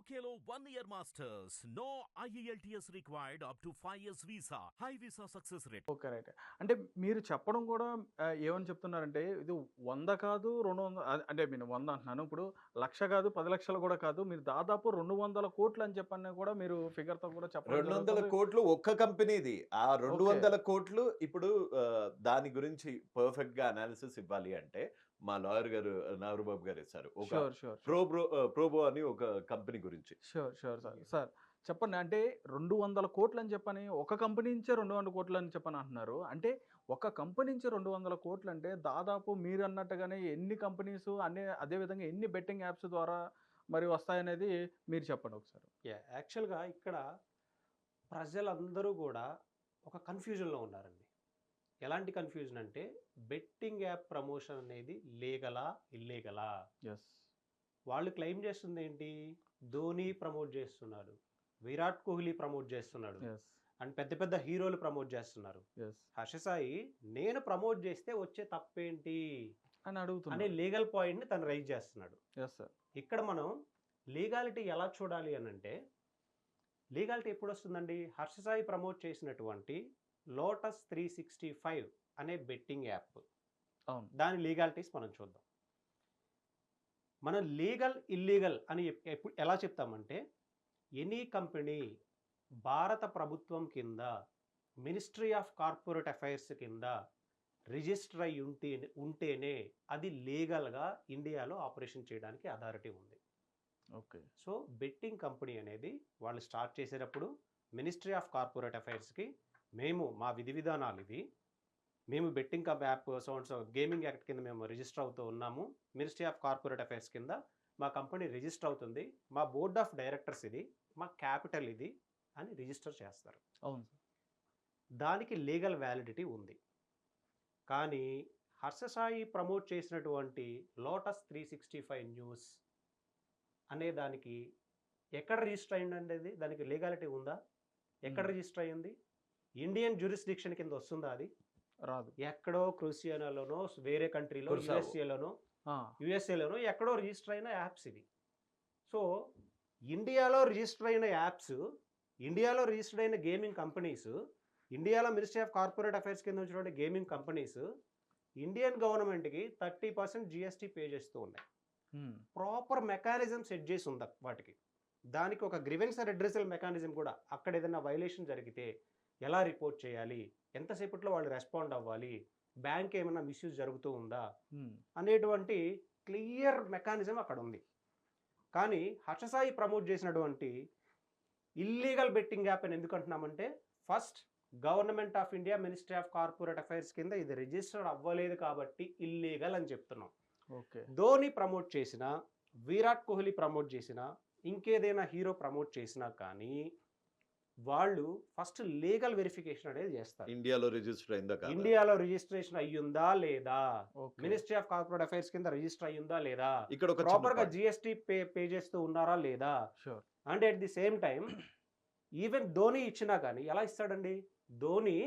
UKLO 1 year masters. No IELTS required up to 5 years visa. High visa success rate. Okay. Right. అంటే మీరు చెప్పడం కూడా ఏమని చెప్తున్నారంటే ఇది 100 కాదు 200 అంటే నేను 100 అంటున్నాను. ఇప్పుడు 1,00,000 కాదు 10,00,000 కూడా కాదు. మీరు దాదాపు 200,00,00,000 అని చెప్పని కూడా మీరు ఫిగర్‌తో కూడా చెప్పడం 200 జరుగుతుంది. కోట్లు ఒక్క కంపెనీది. ఆ 200 కోట్లు ఇప్పుడు దాని గురించి పర్ఫెక్ట్‌గా అనాలిసిస్ ఇవ్వాలి అంటే మా లాయర్ గారు నాగరబాబు గారు ఇస్తారు. ఒక షూర్. ప్రోబో అని ఒక కంపెనీ గురించి. Sure sir. సార్ చెప్పండి. అంటే 200,00,00,000 అని చెప్పని ఒక కంపెనీ నుంచే 200,00,00,000 అని చెప్పని అంటున్నారు. అంటే ఒక కంపెనీ నుంచి 200,00,00,000 అంటే దాదాపు మీరు అన్నట్టుగానే ఎన్ని కంపెనీస్ అదే విధంగా ఎన్ని బెట్టింగ్ యాప్స్ ద్వారా మరి వస్తాయనేది మీరు చెప్పండి ఒకసారి. యాక్చువల్గా ఇక్కడ ప్రజలందరూ కూడా ఒక కన్ఫ్యూజన్లో ఉన్నారండి. ఎలాంటి కన్ఫ్యూజన్ అంటే బెట్టింగ్ యాప్ ప్రమోషన్ అనేది లీగలా ఇల్లీగలా? ఎస్. వాళ్ళు క్లెయిమ్ చేస్తుంది ఏంటి? ధోని ప్రమోట్ చేస్తున్నాడు, విరాట్ కోహ్లీ ప్రమోట్ చేస్తున్నాడు, అండ్ పెద్ద పెద్ద హీరోలు ప్రమోట్ చేస్తున్నారు. హర్ష సాయి నేను ప్రమోట్ చేస్తే వచ్చే తప్పేంటి అని అడుగుతున్నా అనే లీగల్ పాయింట్ని తను రైజ్ చేస్తున్నాడు. ఇక్కడ మనం లీగాలిటీ ఎలా చూడాలి అని అంటే, లీగాలిటీ ఎప్పుడు వస్తుందండి? హర్ష సాయి ప్రమోట్ చేసినటువంటి లోటస్ 365 అనే బెట్టింగ్ యాప్, దాని లీగాలిటీస్ మనం చూద్దాం. మనం లీగల్ ఇల్లీగల్ అని ఎప్పుడు ఎలా చెప్తామంటే, ఎనీ కంపెనీ భారత ప్రభుత్వం కింద మినిస్ట్రీ ఆఫ్ కార్పొరేట్ అఫైర్స్ కింద రిజిస్టర్ అయి ఉంటేనే అది లీగల్గా ఇండియాలో ఆపరేషన్ చేయడానికి అథారిటీ ఉంది. ఓకే. సో బెట్టింగ్ కంపెనీ అనేది వాళ్ళు స్టార్ట్ చేసేటప్పుడు మినిస్ట్రీ ఆఫ్ కార్పొరేట్ అఫైర్స్కి మేము మా విధి విధానాలు ఇవి, మేము బెట్టింగ్ యాప్ గేమింగ్ యాక్ట్ కింద మేము రిజిస్టర్ అవుతూ ఉన్నాము, మినిస్ట్రీ ఆఫ్ కార్పొరేట్ అఫైర్స్ కింద మా కంపెనీ రిజిస్టర్ అవుతుంది, మా బోర్డ్ ఆఫ్ డైరెక్టర్స్ ఇది, మా క్యాపిటల్ ఇది అని రిజిస్టర్ చేస్తారు. అవును. దానికి లీగల్ వ్యాలిడిటీ ఉంది. కానీ హర్ష సాయి ప్రమోట్ చేసినటువంటి లోటస్ 365 న్యూస్ అనే దానికి ఎక్కడ రిజిస్టర్ అయ్యిందండి? అది దానికి లీగాలిటీ ఉందా? ఎక్కడ రిజిస్టర్ అయ్యింది? ఇండియన్ జ్యూరిస్డిక్షన్ కింద వస్తుందా? అది రాదు. ఎక్కడో క్రూసియానాలోనో వేరే కంట్రీలో యుఎస్ఏలోనో ఎక్కడో రిజిస్టర్ అయిన యాప్స్ ఇవి. సో ఇండియాలో రిజిస్టర్ అయిన యాప్స్, ఇండియాలో రిజిస్టర్ అయిన గేమింగ్ కంపెనీస్, ఇండియాలో మినిస్ట్రీ ఆఫ్ కార్పొరేట్ అఫైర్స్ కింద వచ్చినటువంటి గేమింగ్ కంపెనీస్ ఇండియన్ గవర్నమెంట్కి 30% GST పే చేస్తూ ఉన్నాయి. ప్రాపర్ మెకానిజం సెట్ చేసి ఉంది వాటికి. దానికి ఒక గ్రీవెన్స్ అడ్రెసల్ మెకానిజం కూడా, అక్కడ ఏదైనా వైలేషన్ జరిగితే ఎలా రిపోర్ట్ చేయాలి, ఎంతసేపట్లో వాళ్ళు రెస్పాండ్ అవ్వాలి, బ్యాంక్ ఏమైనా మిస్యూజ్ జరుగుతూ ఉందా అనేటువంటి క్లియర్ మెకానిజం అక్కడ ఉంది. కానీ హర్ష సాయి ప్రమోట్ చేసినటువంటి ఇల్లీగల్ బెట్టింగ్ యాప్ అని ఎందుకు అంటున్నామంటే, first government of India ministry of corporate affairs కింద ఇది రిజిస్టర్డ్ అవ్వలేదు కాబట్టి ఇల్లీగల్ అని చెప్తున్నాం. ధోని ప్రమోట్ చేసిన, విరాట్ కోహ్లీ ప్రమోట్ చేసిన, ఇంకేదైనా హీరో ప్రమోట్ చేసినా కానీ వాళ్ళు ఫస్ట్ లీగల్ వెరిఫికేషన్ అనేది చేస్తారు. ఇండియాలో రిజిస్టర్ అయిందా, ఇండియాలో రిజిస్ట్రేషన్ అయ్యిందా లేదా, మినిస్ట్రీ ఆఫ్ కార్పొరేట్ అఫైర్స్ కింద రిజిస్టర్ అయ్యిందా లేదా, ఇక్కడ ప్రాపర్ గా GST పే చేస్తూ ఉన్నారా లేదా. And at the same time even Dhoni ఇచ్చినా కానీ ఎలా ఇస్తాడండి? ధోని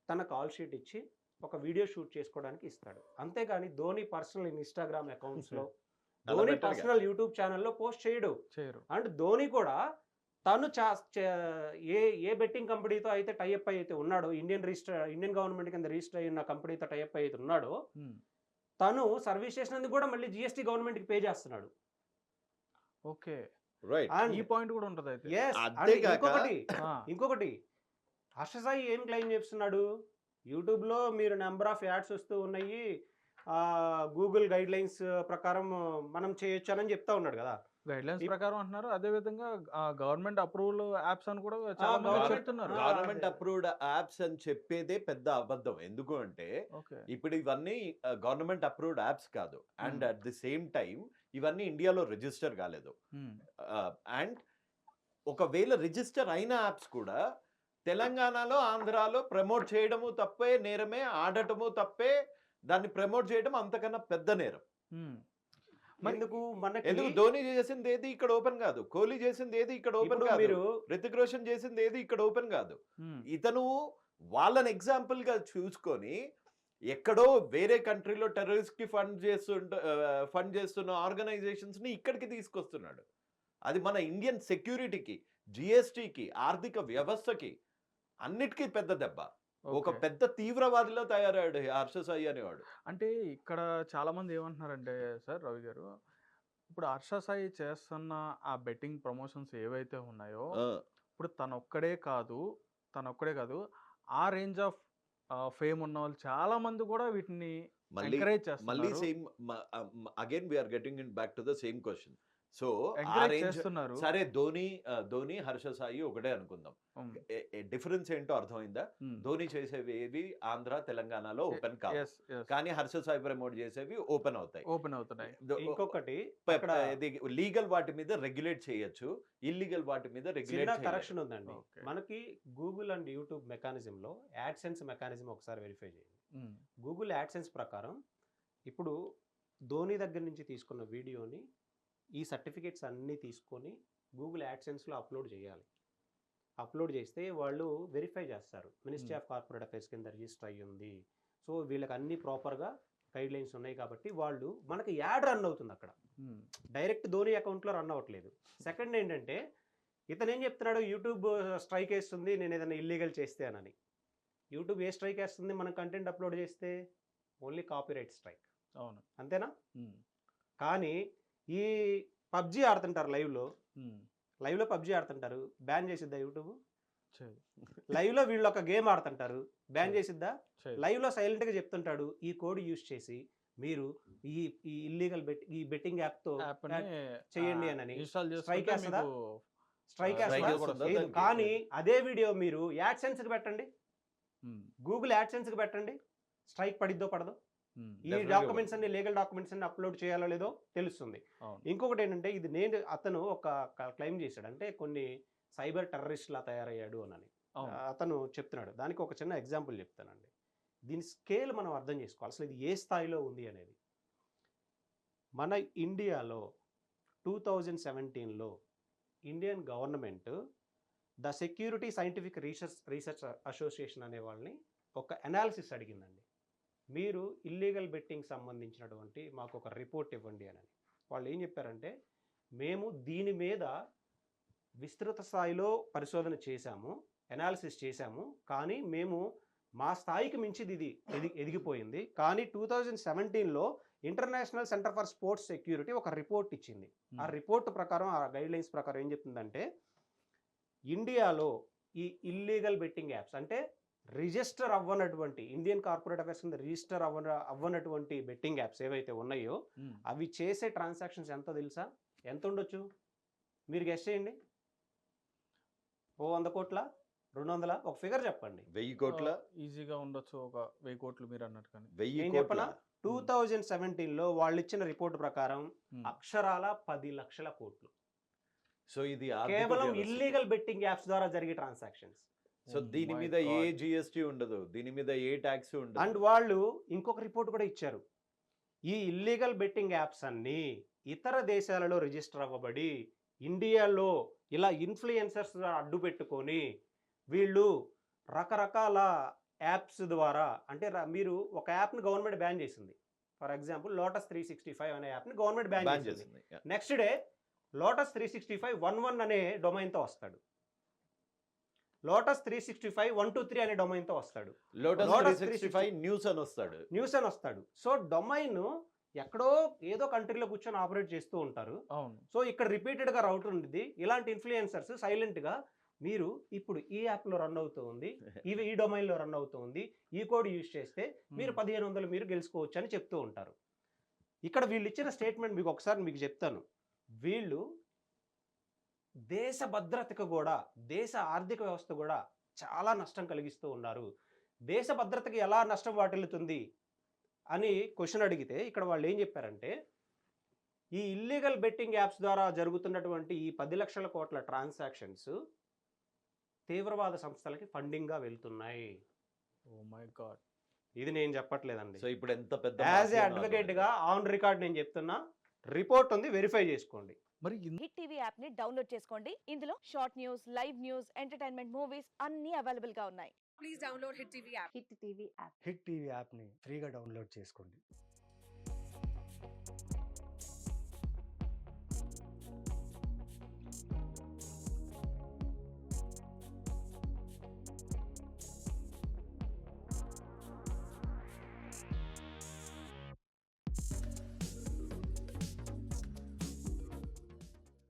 తన కాల్ షీట్ ఇచ్చి ఒక వీడియో షూట్ చేసుకోవడానికి ఇస్తాడు, అంతేగాని ధోని పర్సనల్ ఇన్స్టాగ్రామ్ అకౌంట్స్ లో, ధోని పర్సనల్ యూట్యూబ్ ఛానల్లో పోస్ట్ చేయడు. అండ్ ధోని కూడా తను ఏ బెట్టింగ్ కంపెనీతో అయితే టైఅప్ అయితే ఉన్నాడో, ఇండియన్ గవర్నమెంట్ కింద రిజిస్టర్ అయిన కంపెనీతో టైఅప్ అయితే ఉన్నాడో, తను సర్వీస్ చేసినందుకు కూడా మళ్ళీ GST గవర్నమెంట్కి పే చేస్తున్నాడు. ఓకే. ఈ పాయింట్ కూడా ఉంటుంది. ఇంకొకటి హర్ష సాయి ఏం క్లెయిమ్ చేస్తున్నాడు? యూట్యూబ్లో మీరు నెంబర్ ఆఫ్ యాడ్స్ వస్తూ ఉన్నాయి, గూగుల్ గైడ్ లైన్స్ ప్రకారం మనం చేయొచ్చు అని చెప్తా ఉన్నాడు కదా. గైడ్ లైన్స్ ప్రకారం అంటున్నారు. అదే విధంగా గవర్నమెంట్ అప్రూవల్ యాప్స్ అని కూడా చెప్తున్నారు. గవర్నమెంట్ అప్రూవ్డ్ యాప్స్ అని చెప్పేదే పెద్ద అబద్ధం. ఎందుకు అంటే ఇప్పుడు ఇవన్నీ గవర్నమెంట్ అప్రూవ్డ్ యాప్స్ కాదు, and at the same time ఇవన్నీ ఇండియాలో రిజిస్టర్ కాలేదు. అండ్ ఒకవేళ రిజిస్టర్ అయిన యాప్స్ కూడా తెలంగాణలో, ఆంధ్రాలో ప్రమోట్ చేయడము తప్పే నేరమే, ఆడటము తప్పే, దాన్ని ప్రమోట్ చేయడం అంతకన్నా పెద్ద నేరం. ఎందుకు ధోని చేసింది ఏది ఇక్కడ ఓపెన్ కాదు, కోహ్లీ చేసింది ఏది ఇక్కడ ఓపెన్ కాదు, రితిక్ రోషన్ చేసింది ఏది ఇక్కడ ఓపెన్ కాదు. ఇతను వాళ్ళని ఎగ్జాంపుల్ గా చూసుకొని ఎక్కడో వేరే కంట్రీలో టెర్రరిస్ట్ కి ఫండ్ చేస్తున్న ఆర్గనైజేషన్స్ ని ఇక్కడికి తీసుకొస్తున్నాడు. అది మన ఇండియన్ సెక్యూరిటీకి, జిఎస్టికి, ఆర్థిక వ్యవస్థకి అన్నిటికీ పెద్ద దెబ్బ. ఒక ఓకే. పెద్ద తీవ్రవాదిలో తయారయ్యాడు హర్ష సాయి అనేవాడు. అంటే ఇక్కడ చాలా మంది ఏమంటున్నారంటే సార్ రవి గారు, ఇప్పుడు హర్ష సాయి చేస్తున్న ఆ బెట్టింగ్ ప్రమోషన్స్ ఏవైతే ఉన్నాయో, ఆ, ఇప్పుడు తనొక్కడే కాదు, ఆ రేంజ్ ఆఫ్ ఫేమ్ ఉన్న వాళ్ళు చాలా మంది కూడా వీటిని మళ్ళీ ఎంకరేజ్ మళ్ళీ చేస్తున్నారు. Same again we are getting in back to the same question. So ఆ ఎంకరేజ్ రేంజ్ చేస్తున్నారు. సరే, ధోని హర్ష సాయి ఒకటే అనుకుందాం. ఉమ్, డిఫరెన్స్ ఏంటో అర్థమైందా? ఉమ్. ధోని చేసేవి ఏవి ఆంధ్ర తెలంగాణలో ఓపెన్ కావు, Yes, yes. కానీ హర్ష సాయి ప్రమోట్ చేసేవి ఓపెన్ అవుతాయి. ఓపెన్ అవుతున్నాయి. ఇంకొకటి అక్కడ లీగల్ వాటి మీద రెగ్యులేట్ చేయొచ్చు, ఇల్లీగల్ వాటి మీద చిన్న రెగ్యులేట్ కరెక్షన్ ఉందండి. Okay. మనకి గూగుల్ అండ్ యూట్యూబ్ మెకానిజం లో యాడ్సెన్స్ మెకానిజం ఒకసారి వెరిఫై చేయండి. ఉమ్, గూగుల్ యాడ్సెన్స్ ప్రకారం ఇప్పుడు ధోని దగ్గర నుంచి తీసుకున్న వీడియోని ఈ సర్టిఫికేట్స్ అన్నీ తీసుకొని గూగుల్ యాడ్సెన్స్లో అప్లోడ్ చేయాలి. అప్లోడ్ చేస్తే వాళ్ళు వెరిఫై చేస్తారు, మినిస్ట్రీ ఆఫ్ కార్పొరేట్ అఫైర్స్ కింద రిజిస్టర్ అయ్యి ఉంది, సో వీళ్ళకి అన్ని ప్రాపర్గా గైడ్ లైన్స్ ఉన్నాయి కాబట్టి వాళ్ళు మనకి యాడ్ రన్ అవుతుంది అక్కడ, ఉమ్, డైరెక్ట్ ధోని అకౌంట్లో రన్ అవ్వట్లేదు. సెకండ్ ఏంటంటే ఇతను ఏం చెప్తున్నాడు, యూట్యూబ్ స్ట్రైక్ వేస్తుంది నేను ఏదైనా ఇల్లీగల్ చేస్తే అని. యూట్యూబ్ ఏ స్ట్రైక్ వేస్తుంది మనం కంటెంట్ అప్లోడ్ చేస్తే? ఓన్లీ కాపీరైట్ స్ట్రైక్, అవును. అంతేనా? ఉమ్, కానీ ఈ పబ్జీ ఆడుతుంటారు లైవ్లో, ఉమ్, లైవ్లో పబ్జీ ఆడుతుంటారు, బ్యాన్ చేసిద్దా యూట్యూబ్? చేయదు, లైవ్లో వీళ్ళు ఒక గేమ్ ఆడుతుంటారు, బ్యాన్ చేసిద్దా? చేయదు. లైవ్లో సైలెంట్గా చెప్తుంటాడు ఈ కోడ్ యూజ్ చేసి మీరు ఈ ఈ ఇల్లీగల్ బెట్టింగ్ యాప్తో యాప్ని, చేయండి అని ఇన్స్టాల్ స్ట్రైక్ చేసుకుంటే వేస్తుందా? మీకు స్ట్రైక్ strike వేస్తుందా? వేస్తుందా? లేదు. దానికి కానీ అదే వీడియో మీరు యాడ్సెన్స్కి పెట్టండి, ఉమ్, గూగుల్ యాడ్సెన్స్కి పెట్టండి, స్ట్రైక్ పడిద్దో పడదో? ఉమ్, ఈ Definitely డాక్యుమెంట్స్ అన్ని లీగల్ డాక్యుమెంట్స్ అన్ని అప్లోడ్ చేయాలో లేదో తెలుస్తుంది. అవును. ఇంకొకటి ఏంటంటే ఇది అతను ఒక క్లెయిమ్ చేశాడు, అంటే కొన్ని సైబర్ టెర్రరిస్ట్లా తయారయ్యాడు అని అవును. అతను చెప్తున్నాడు. దానికి ఒక చిన్న ఎగ్జాంపుల్ చెప్తానండి. దీని స్కేల్ మనం అర్థం చేసుకోవాలి, అసలు ఇది ఏ స్థాయిలో ఉంది అనేది. మన ఇండియాలో 2017లో Indian government the security scientific research association అనే వాళ్ళని ఒక అనాలిసిస్ అడిగిందండి, మీరు ఇల్లీగల్ బెట్టింగ్ సంబంధించినటువంటి మాకు ఒక రిపోర్ట్ ఇవ్వండి అని. వాళ్ళు ఏం చెప్పారంటే మేము దీని మీద విస్తృత స్థాయిలో పరిశోధన చేశాము, అనాలిసిస్ చేశాము, కానీ మేము మా స్థాయికి మించి ఇది ఎదిగిపోయింది. కానీ 2017లో international centre for sports security ఒక రిపోర్ట్ ఇచ్చింది. ఆ రిపోర్ట్ ప్రకారం, ఆ గైడ్ లైన్స్ ప్రకారం ఏం చెప్తుందంటే ఇండియాలో ఈ ఇల్లీగల్ బెట్టింగ్ యాప్స్ అంటే రిజిస్టర్ అవ్వనటువంటి, ఇండియన్ కార్పొరేట్ అఫైర్స్ కింద రిజిస్టర్ అవ్వనటువంటి బెట్టింగ్ యాప్స్ ఏవైతే ఉన్నాయో ఉమ్, అవి అవి చేసే ట్రాన్సాక్షన్స్ ఎంతో తెలుసా? ఎంత ఉండొచ్చు మీరు గెస్ చేయండి. 100 కోట్ల, 200, ఒక ఫిగర్ చెప్పండి. 1000 కోట్ల, ఈజీగా ఉండొచ్చు, ఒక 1000 కోట్లు మీరు అన్నట్టు. కానీ 1000 నేను కోట్ల. చెప్పనా? 2017లో వాళ్ళు ఇచ్చిన రిపోర్ట్ ప్రకారం అక్షరాల 10 లక్షల కోట్లు సో ఇది ఆర్థిక కేవలం వ్యవస్థ. ఇల్లీగల్ బెట్టింగ్ యాప్స్ ద్వారా జరిగే ట్రాన్సాక్షన్స్. సో దీని మీద ఏ జిఎస్టీ ఉండదు, దీని మీద ఏ ట్యాక్స్ ఉండదు. అండ్ వాళ్ళు ఇంకొక రిపోర్ట్ కూడా ఇచ్చారు, ఈ ఇల్లీగల్ బెట్టింగ్ యాప్స్ అన్ని ఇతర దేశాలలో రిజిస్టర్ అవ్వబడి ఇండియాలో ఇలా ఇన్ఫ్లుయెన్సర్స్ అడ్డు పెట్టుకొని వీళ్ళు రకరకాల యాప్స్ ద్వారా, అంటే మీరు ఒక యాప్ని గవర్నమెంట్ బ్యాన్ చేసింది, ఫర్ ఎగ్జాంపుల్ లోటస్ 365 అనే యాప్ని గవర్నమెంట్ బ్యాన్ చేసింది. నెక్స్ట్ డే లోటస్ 365.11 అనే డొమైన్తో వస్తాడు, లోటస్ 365.123 అనే డొమైన్తో వస్తాడు, లోటస్ Lotus 365 న్యూస్ అని వస్తాడు. న్యూస్ అని వస్తాడు. సో డొమైన్ ఎక్కడో ఏదో కంట్రీలో కూర్చొని ఆపరేట్ చేస్తూ ఉంటారు. అవును. సో ఇక్కడ రిపీటెడ్గా రౌట్ ఉంది. ఇలాంటి ఇన్ఫ్లుయెన్సర్స్ సైలెంట్గా మీరు ఇప్పుడు ఈ యాప్లో రన్ అవుతూ ఉంది, ఇవి ఈ డొమైన్లో రన్ అవుతూ ఉంది, ఈ కోడ్ యూజ్ చేస్తే మీరు 1500 మీరు గెలుచుకోవచ్చు అని చెప్తూ ఉంటారు. ఇక్కడ వీళ్ళు ఇచ్చిన స్టేట్మెంట్ మీకు ఒకసారి మీకు చెప్తాను. వీళ్ళు దేశ భద్రతకు కూడా, దేశ ఆర్థిక వ్యవస్థ కూడా చాలా నష్టం కలిగిస్తూ ఉన్నారు. దేశ భద్రతకి ఎలా నష్టం వాటిల్లుతుంది అని క్వశ్చన్ అడిగితే ఇక్కడ వాళ్ళు ఏం చెప్పారంటే ఈ ఇల్లీగల్ బెట్టింగ్ యాప్స్ ద్వారా జరుగుతున్నటువంటి ఈ 10 లక్షల కోట్ల ట్రాన్సాక్షన్స్ తీవ్రవాద సంస్థలకి ఫండింగ్గా వెళ్తున్నాయి. ఓ మై గాడ్, ఇది నేను చెప్పట్లేదండి. సో ఇప్పుడు ఎంత పెద్ద యాజ్ ఏ అడ్వకేట్గా ఆన్ రికార్డ్ నేను చెప్తున్నా, రిపోర్ట్ ఉంది, వెరిఫై చేసుకోండి. మరి హిట్ టీవీ యాప్ ని డౌన్లోడ్ చేసుకోండి. ఇందులో short news, live news, entertainment movies అన్ని అవైలబుల్ గా ఉన్నాయి. Please download Hit TV app. Hit TV app. Hit TV యాప్ని ఫ్రీగా డౌన్లోడ్ చేసుకోండి.